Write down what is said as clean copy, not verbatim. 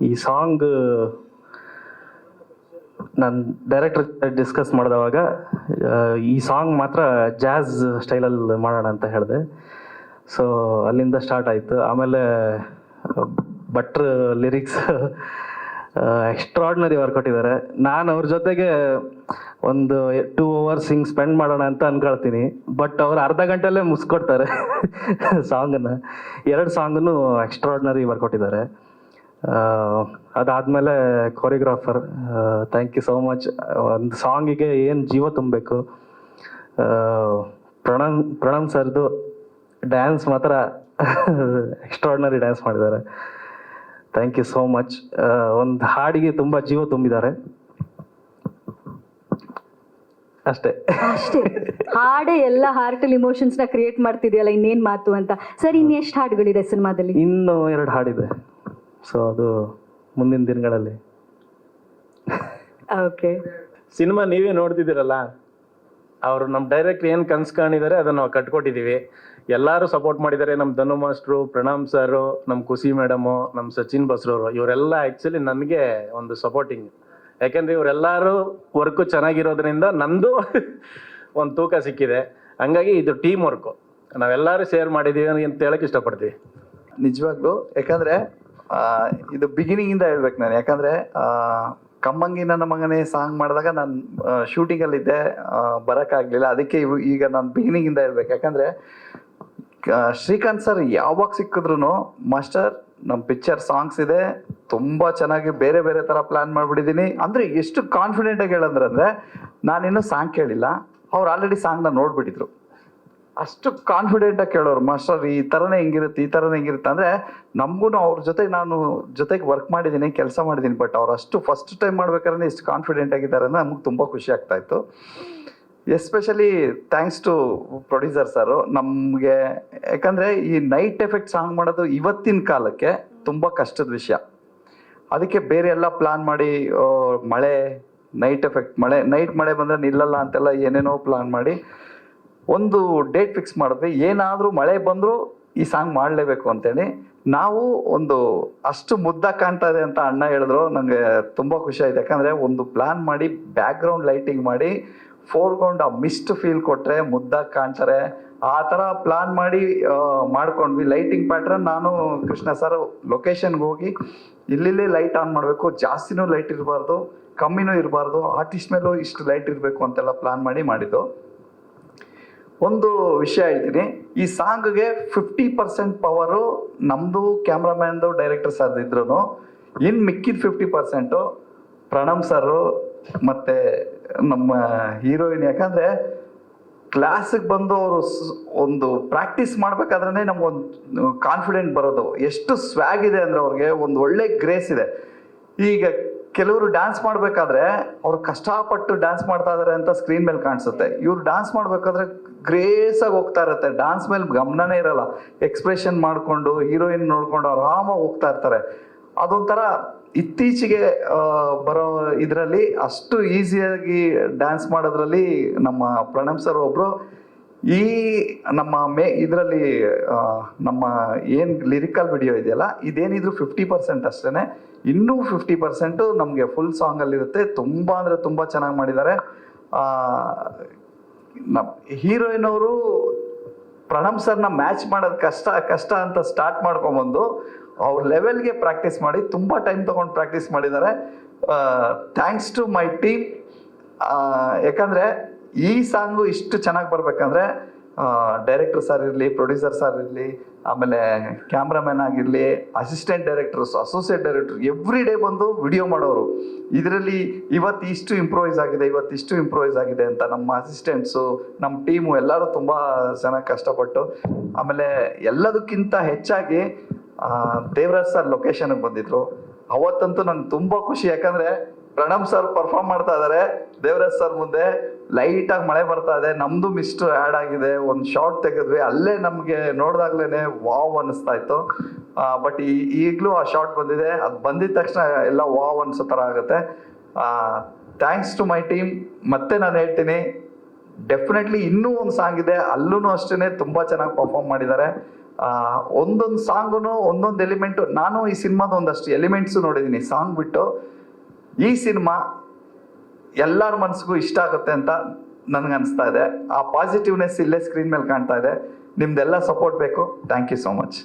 ಈ ಸಾಂಗ್ ನಾನು director discuss ಮಾಡಿದವಾಗ ಈ ಸಾಂಗ್ ಮಾತ್ರ ಜಾಝ್ ಸ್ಟೈಲಲ್ಲಿ ಮಾಡೋಣ ಅಂತ ಹೇಳಿದೆ. ಸೊ ಅಲ್ಲಿಂದ ಸ್ಟಾರ್ಟ್ ಆಯಿತು. ಆಮೇಲೆ ಭಟ್ರು ಲಿರಿಕ್ಸ್ ಎಕ್ಸ್ಟ್ರಾರ್ಡಿನರಿ ವರ್ಕೌಟ್ ಇದ್ದಾರೆ. ನಾನು ಅವ್ರ ಜೊತೆಗೆ ಒಂದು 2 hours ಹಿಂಗೆ ಸ್ಪೆಂಡ್ ಮಾಡೋಣ ಅಂತ ಅನ್ಕೊಳ್ತೀನಿ. ಬಟ್ ಅವ್ರು ಅರ್ಧ ಗಂಟೆಯಲ್ಲೇ ಮುಗಿಸ್ಕೊಡ್ತಾರೆ ಸಾಂಗನ್ನು. 2 ಸಾಂಗನ್ನು ಎಕ್ಸ್ಟ್ರಾರ್ಡಿನರಿ ವರ್ಕೌಟ್ ಇದ್ದಾರೆ. ಅದಾದಮೇಲೆ choreographer, thank you so much. ಒಂದು ಸಾಂಗಿಗೆ ಏನು ಜೀವ ತುಂಬಬೇಕು. ಪ್ರಣಮ್ ಸರ್ದು ಡ್ಯಾನ್ಸ್ ಮಾತ್ರ ಎಕ್ಸ್ಟ್ರಾರ್ಡಿನರಿ ಡ್ಯಾನ್ಸ್ ಮಾಡಿದ್ದಾರೆ. Thank you so much. ಒಂದು ಹಾಡಿಗೆ ತುಂಬ ಜೀವ ತುಂಬಿದ್ದಾರೆ. ಅಷ್ಟೇ ಅಷ್ಟೇ. ಹಾಡೇ ಎಲ್ಲ ಹಾರ್ಟಲ್ ಇಮೋಷನ್ಸ್ ನ ಕ್ರಿಯೇಟ್ ಮಾಡ್ತಿದೆಯಲ್ಲ, ಇನ್ನೇನ್ ಮಾತು ಅಂತ. ಸರ್, ಇನ್ನೆಷ್ಟು ಹಾಡುಗಳಿದೆ ಸಿನಿಮಾದಲ್ಲಿ? ಇನ್ನೂ 2 ಹಾಡಿದೆ. ಸೊ ಅದು ಮುಂದಿನ ದಿನಗಳಲ್ಲಿ. ಓಕೆ. ಸಿನಿಮಾ ನೀವೇ ನೋಡ್ತಿದ್ದೀರಲ್ಲ, ಅವರು ನಮ್ಮ ಡೈರೆಕ್ಟ್ರ್ ಏನು ಕನ್ಸು ಕಾಣಿದ್ದಾರೆ ಅದನ್ನು ನಾವು ಕಟ್ಕೊಟ್ಟಿದ್ದೀವಿ. ಎಲ್ಲರೂ ಸಪೋರ್ಟ್ ಮಾಡಿದ್ದಾರೆ. ನಮ್ಮ ಧನು ಮಾಸ್ಟ್ರು, ಪ್ರಣಮ್ ಸರು, ನಮ್ಮ ಖುಷಿ ಮೇಡಮು, ನಮ್ಮ ಸಚಿನ್ ಬಸ್ರವರು, ಇವರೆಲ್ಲ ಆ್ಯಕ್ಚುಲಿ ನನಗೆ ಒಂದು ಸಪೋರ್ಟಿಂಗ್. ಯಾಕೆಂದರೆ ಇವರೆಲ್ಲರೂ ವರ್ಕು ಚೆನ್ನಾಗಿರೋದ್ರಿಂದ ನಂದು ಒಂದು ತೂಕ ಸಿಕ್ಕಿದೆ. ಹಂಗಾಗಿ ಇದು ಟೀಮ್ ವರ್ಕು, ನಾವೆಲ್ಲರೂ ಶೇರ್ ಮಾಡಿದ್ದೀವಿ ಅಂತ ಹೇಳಕ್ಕೆ ಇಷ್ಟಪಡ್ತೀವಿ. ನಿಜವಾಗ್ಲೂ. ಯಾಕಂದರೆ ಇದು ಬಿಗಿನಿಂಗಿಂದ ಹೇಳ್ಬೇಕು ನಾನು. ಯಾಕಂದರೆ ಕಮ್ಮಂಗಿ ನನ್ನ ಮಗನೇ ಸಾಂಗ್ ಮಾಡಿದಾಗ ನಾನು ಶೂಟಿಂಗಲ್ಲಿದ್ದೆ, ಬರೋಕ್ಕಾಗಲಿಲ್ಲ. ಅದಕ್ಕೆ ಈಗ ನಾನು ಬಿಗಿನಿಂಗಿಂದ ಹೇಳ್ಬೇಕು. ಯಾಕಂದರೆ ಶ್ರೀಕಾಂತ್ ಸರ್ ಯಾವಾಗ ಸಿಕ್ಕಿದ್ರು, ಮಾಸ್ಟರ್ ನಮ್ಮ ಪಿಕ್ಚರ್ ಸಾಂಗ್ಸ್ ಇದೆ, ತುಂಬ ಚೆನ್ನಾಗಿ ಬೇರೆ ಬೇರೆ ಥರ ಪ್ಲ್ಯಾನ್ ಮಾಡಿಬಿಟ್ಟಿದ್ದೀನಿ ಅಂದರೆ ಎಷ್ಟು ಕಾನ್ಫಿಡೆಂಟಾಗಿ ಹೇಳಂದ್ರೆ ನಾನಿನ್ನೂ ಸಾಂಗ್ ಕೇಳಿಲ್ಲ, ಅವ್ರು ಆಲ್ರೆಡಿ ಸಾಂಗ್ನ ನೋಡ್ಬಿಟ್ಟಿದ್ರು. ಅಷ್ಟು ಕಾನ್ಫಿಡೆಂಟಾಗಿ ಕೇಳೋರು, ಮಾಸ್ಟರ್ ಈ ಥರನೇ ಹಿಂಗಿರುತ್ತೆ, ಈ ಥರನೇ ಹಿಂಗಿರುತ್ತೆ. ಅಂದರೆ ನಮಗೂ ಅವ್ರ ಜೊತೆಗೆ ನಾನು ಜೊತೆಗೆ ವರ್ಕ್ ಮಾಡಿದ್ದೀನಿ, ಕೆಲಸ ಮಾಡಿದ್ದೀನಿ. ಬಟ್ ಅವ್ರು ಅಷ್ಟು ಫಸ್ಟ್ ಟೈಮ್ ಮಾಡ್ಬೇಕಾದ್ರೆ ಎಷ್ಟು ಕಾನ್ಫಿಡೆಂಟ್ ಆಗಿದ್ದಾರೆ ಅಂದರೆ ನಮಗೆ ತುಂಬ ಖುಷಿ ಆಗ್ತಾಯಿತ್ತು. ಎಸ್ಪೆಷಲಿ ಥ್ಯಾಂಕ್ಸ್ ಟು ಪ್ರೊಡ್ಯೂಸರ್ ಸರು ನಮಗೆ. ಯಾಕಂದರೆ ಈ ನೈಟ್ ಎಫೆಕ್ಟ್ ಸಾಂಗ್ ಮಾಡೋದು ಇವತ್ತಿನ ಕಾಲಕ್ಕೆ ತುಂಬ ಕಷ್ಟದ ವಿಷಯ. ಅದಕ್ಕೆ ಬೇರೆ ಎಲ್ಲ ಪ್ಲಾನ್ ಮಾಡಿ, ಮಳೆ, ನೈಟ್ ಎಫೆಕ್ಟ್, ನೈಟ್ ಮಳೆ ಬಂದರೆ ನಿಲ್ಲಲ್ಲ ಅಂತೆಲ್ಲ ಏನೇನೋ ಪ್ಲಾನ್ ಮಾಡಿ ಒಂದು ಡೇಟ್ ಫಿಕ್ಸ್ ಮಾಡಿದ್ವಿ. ಏನಾದರೂ ಮಳೆ ಬಂದರೂ ಈ ಸಾಂಗ್ ಮಾಡಲೇಬೇಕು ಅಂತೇಳಿ ನಾವು ಒಂದು ಅಷ್ಟು ಮುದ್ದಾಗಿ ಕಾಣ್ತಾ ಇದೆ ಅಂತ ಅಣ್ಣ ಹೇಳಿದ್ರು. ನನಗೆ ತುಂಬ ಖುಷಿ ಆಯ್ತು. ಯಾಕಂದರೆ ಒಂದು ಪ್ಲ್ಯಾನ್ ಮಾಡಿ ಬ್ಯಾಕ್ಗ್ರೌಂಡ್ ಲೈಟಿಂಗ್ ಮಾಡಿ ಫೋರ್ಗ್ರೌಂಡ್ ಆ ಮಿಸ್ಟ್ ಫೀಲ್ ಕೊಟ್ಟರೆ ಮುದ್ದಾಗಿ ಕಾಣ್ತಾರೆ. ಆ ಥರ ಪ್ಲಾನ್ ಮಾಡಿ ಮಾಡ್ಕೊಂಡ್ವಿ. ಲೈಟಿಂಗ್ ಪ್ಯಾಟ್ರನ್ ನಾನು ಕೃಷ್ಣ ಸರ್ ಲೊಕೇಶನ್ಗೆ ಹೋಗಿ ಇಲ್ಲಿ ಲೈಟ್ ಆನ್ ಮಾಡಬೇಕು, ಜಾಸ್ತಿನೂ ಲೈಟ್ ಇರಬಾರ್ದು, ಕಮ್ಮಿನೂ ಇರಬಾರ್ದು, ಆರ್ಟಿಸ್ಟ್ ಮೇಲೂ ಇಷ್ಟು ಲೈಟ್ ಇರಬೇಕು ಅಂತೆಲ್ಲ ಪ್ಲಾನ್ ಮಾಡಿದ್ದು. ಒಂದು ವಿಷಯ ಹೇಳ್ತೀನಿ, ಈ ಸಾಂಗ್ಗೆ 50% ಪವರು ನಮ್ಮದು ಕ್ಯಾಮ್ರಾಮ್ಯಾನ್ದು ಡೈರೆಕ್ಟರ್ ಸರ್ ಇದ್ರು. ಇನ್ನು ಮಿಕ್ಕಿದ 50% ಪ್ರಣಮ್ ಸರು ಮತ್ತು ನಮ್ಮ ಹೀರೋಯಿನ್. ಯಾಕಂದರೆ ಕ್ಲಾಸಿಗೆ ಬಂದು ಅವರು ಒಂದು ಪ್ರಾಕ್ಟೀಸ್ ಮಾಡ್ಬೇಕಾದ್ರೆ ನಮಗೊಂದು ಕಾನ್ಫಿಡೆಂಟ್ ಬರೋದು. ಎಷ್ಟು ಸ್ವ್ಯಾಗ್ ಇದೆ ಅಂದರೆ ಅವ್ರಿಗೆ ಒಂದು ಒಳ್ಳೆ ಗ್ರೇಸ್ ಇದೆ. ಈಗ ಕೆಲವರು ಡ್ಯಾನ್ಸ್ ಮಾಡಬೇಕಾದ್ರೆ ಅವ್ರು ಕಷ್ಟಪಟ್ಟು ಡ್ಯಾನ್ಸ್ ಮಾಡ್ತಾ ಇದ್ದಾರೆ ಅಂತ ಸ್ಕ್ರೀನ್ ಮೇಲೆ ಕಾಣಿಸುತ್ತೆ. ಇವ್ರು ಡ್ಯಾನ್ಸ್ ಮಾಡಬೇಕಾದ್ರೆ ಗ್ರೇಸಾಗಿ ಹೋಗ್ತಾ ಇರುತ್ತೆ, ಡ್ಯಾನ್ಸ್ ಮೇಲೆ ಗಮನನೇ ಇರಲ್ಲ, ಎಕ್ಸ್ಪ್ರೆಷನ್ ಮಾಡಿಕೊಂಡು ಹೀರೋಯಿನ್ ನೋಡ್ಕೊಂಡು ಆರಾಮಾಗಿ ಹೋಗ್ತಾ ಇರ್ತಾರೆ. ಅದೊಂಥರ ಇತ್ತೀಚೆಗೆ ಬರೋ ಇದರಲ್ಲಿ ಅಷ್ಟು ಈಸಿಯಾಗಿ ಡ್ಯಾನ್ಸ್ ಮಾಡೋದ್ರಲ್ಲಿ ನಮ್ಮ ಪ್ರಣಮ್ ಸರ್ ಒಬ್ಬರು. ಈ ನಮ್ಮ ಇದರಲ್ಲಿ ನಮ್ಮ ಏನು ಲಿರಿಕಲ್ ವಿಡಿಯೋ ಇದೆಯಲ್ಲ, ಇದೇನಿದ್ರು 50% ಅಷ್ಟೇ. ಇನ್ನೂ 50% ನಮಗೆ ಫುಲ್ ಸಾಂಗಲ್ಲಿರುತ್ತೆ. ತುಂಬ ಅಂದರೆ ತುಂಬ ಚೆನ್ನಾಗಿ ಮಾಡಿದ್ದಾರೆ. ಹೀರೋಯಿನ್ ಅವರು ಪ್ರಣಮ್ ಸರ್ನ ಮ್ಯಾಚ್ ಮಾಡೋದು ಕಷ್ಟ ಅಂತ ಸ್ಟಾರ್ಟ್ ಮಾಡ್ಕೊಂಬಂದು ಅವ್ರ ಲೆವೆಲ್ಗೆ ಪ್ರಾಕ್ಟೀಸ್ ಮಾಡಿ ತುಂಬ ಟೈಮ್ ತೊಗೊಂಡು ಪ್ರಾಕ್ಟೀಸ್ ಮಾಡಿದ್ದಾರೆ. Thanks to my team. ಯಾಕಂದರೆ ಈ ಸಾಂಗು ಇಷ್ಟು ಚೆನ್ನಾಗಿ ಬರ್ಬೇಕಂದ್ರೆ ಡೈರೆಕ್ಟರ್ ಸರ್ ಇರಲಿ, ಪ್ರೊಡ್ಯೂಸರ್ ಸರ್ ಇರಲಿ, ಆಮೇಲೆ ಕ್ಯಾಮ್ರಾಮನ್ ಆಗಿರಲಿ, assistant directors, associate director every day ಬಂದು ವಿಡಿಯೋ ಮಾಡೋರು. ಇದರಲ್ಲಿ ಇವತ್ತಿಷ್ಟು ಇಂಪ್ರೂವೈಸ್ ಆಗಿದೆ ಅಂತ ನಮ್ಮ ಅಸಿಸ್ಟೆಂಟ್ಸು, ನಮ್ಮ ಟೀಮು ಎಲ್ಲರೂ ತುಂಬ ಚೆನ್ನಾಗಿ ಕಷ್ಟಪಟ್ಟು. ಆಮೇಲೆ ಎಲ್ಲದಕ್ಕಿಂತ ಹೆಚ್ಚಾಗಿ ದೇವರಾಜ್ ಸರ್ ಲೊಕೇಶನ್ಗೆ ಬಂದಿದ್ರು. ಅವತ್ತಂತೂ ನಂಗೆ ತುಂಬ ಖುಷಿ. ಯಾಕಂದರೆ ಪ್ರಣಮ್ ಸರ್ ಪರ್ಫಾರ್ಮ್ ಮಾಡ್ತಾ ಇದ್ದಾರೆ, ದೇವರಾಜ್ ಸರ್ ಮುಂದೆ ಲೈಟಾಗಿ ಮಳೆ ಬರ್ತಾ ಇದೆ, ನಮ್ಮದು ಮಿಸ್ಟು ಆ್ಯಡ್ ಆಗಿದೆ, ಒಂದು ಶಾರ್ಟ್ ತೆಗೆದ್ವಿ. ಅಲ್ಲೇ ನಮಗೆ ನೋಡಿದಾಗ್ಲೇ ವಾವ್ ಅನ್ನಿಸ್ತಾ ಇತ್ತು. ಬಟ್ ಈಗಲೂ ಆ ಶಾರ್ಟ್ ಬಂದಿದೆ. ಅದು ಬಂದಿದ ತಕ್ಷಣ ಎಲ್ಲ ವಾವ್ ಅನ್ಸೋ ಥರ ಆಗುತ್ತೆ. Thanks to my team. ಮತ್ತೆ ನಾನು ಹೇಳ್ತೀನಿ, ಡೆಫಿನೆಟ್ಲಿ ಇನ್ನೂ ಒಂದು ಸಾಂಗ್ ಇದೆ, ಅಲ್ಲೂ ಅಷ್ಟೇ ತುಂಬ ಚೆನ್ನಾಗಿ ಪರ್ಫಾರ್ಮ್ ಮಾಡಿದ್ದಾರೆ. ಒಂದೊಂದು ಸಾಂಗುನು ಒಂದೊಂದು ಎಲಿಮೆಂಟು, ನಾನು ಈ ಸಿನಿಮಾದ ಒಂದಷ್ಟು ಎಲಿಮೆಂಟ್ಸು ನೋಡಿದ್ದೀನಿ. ಸಾಂಗ್ ಬಿಟ್ಟು ಈ ಸಿನಿಮಾ ಎಲ್ಲರ ಮನಸ್ಸಿಗೂ ಇಷ್ಟ ಆಗುತ್ತೆ ಅಂತ ನನಗನ್ನಿಸ್ತಾ ಇದೆ. ಆ ಪಾಸಿಟಿವ್ನೆಸ್ ಇಲ್ಲೇ ಸ್ಕ್ರೀನ್ ಮೇಲೆ ಕಾಣ್ತಾ ಇದೆ. ನಿಮ್ದೆಲ್ಲ ಸಪೋರ್ಟ್ ಬೇಕು. Thank you so much.